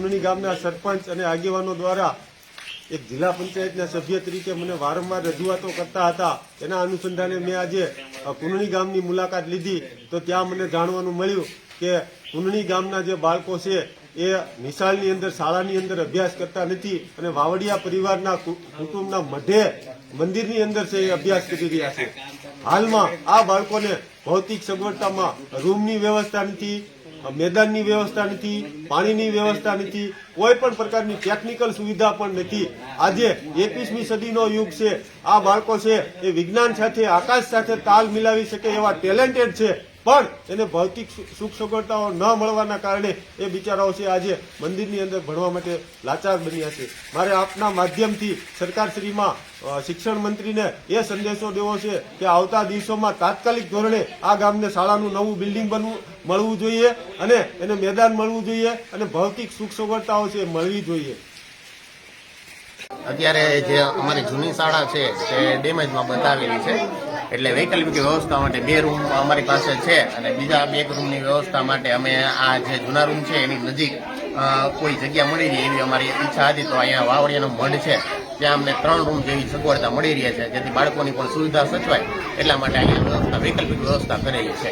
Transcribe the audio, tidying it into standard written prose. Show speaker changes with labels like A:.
A: કુનણી ગામના સરપંચ અને આગેવાનો દ્વારા એક જિલ્લા પંચાયતના સભ્ય તરીકે મને વારંવાર રજૂઆતો કરતા હતા. એના અનુસંધાને મેં આજે કુનણી ગામની મુલાકાત લીધી તો ત્યાં મને જાણવાનું મળ્યું કે કુનણી ગામના જે બાળકો છે એ નિશાળની અંદર શાળાની અંદર અભ્યાસ કરતા નથી અને વાવડિયા પરિવારના કુટુંબના મઢે મંદિરની અંદર છે એ અભ્યાસ કરી રહ્યા છે. હાલમાં આ બાળકોને ભૌતિક સગવડતામાં રૂમની વ્યવસ્થા નથી, મેદાનની વ્યવસ્થા નથી, પાણીની વ્યવસ્થા નથી, કોઈ પણ પ્રકારની ટેકનિકલ સુવિધા પણ નથી. આજે 21મી સદીનો યુગ છે. આ બાળકો છે એ વિજ્ઞાન સાથે આકાશ સાથે તાલ મિલાવી શકે એવા ટેલેન્ટેડ છે, પણ એને ભૌતિક સુખ સગવડતાઓ ન મળવાના કારણે એ બિચારાઓ છે આજે મંદિરની અંદર ભણવા માટે લાચાર બન્યા છે. મારે આપના માધ્યમથી સરકારશ્રીમાં શિક્ષણ મંત્રીને એ સંદેશો દેવો છે કે આવતા દિવસોમાં તાત્કાલિક ધોરણે આ ગામને શાળાનું નવું બિલ્ડિંગ મળવું જોઈએ અને એને મેદાન મળવું જોઈએ અને ભૌતિક સુખ સગવડતાઓ છે મળવી જોઈએ.
B: અત્યારે જે અમારી જૂની શાળા છે તે ડેમેજમાં બતાવેલી છે, એટલે વૈકલ્પિક વ્યવસ્થા માટે 2 રૂમ અમારી પાસે છે અને બીજા 2 રૂમની વ્યવસ્થા માટે અમે આ જે જૂના રૂમ છે એની નજીક કોઈ જગ્યા મળી રહી એવી અમારી ઈચ્છા હતી. તો અહીંયા વાવડિયાનો મઢ છે ત્યાં અમને 3 રૂમ જેવી સગવડતા મળી રહી છે, જેથી બાળકોની પણ સુવિધા સચવાય એટલા માટે અહીંયા વ્યવસ્થા વૈકલ્પિક વ્યવસ્થા કરેલી છે.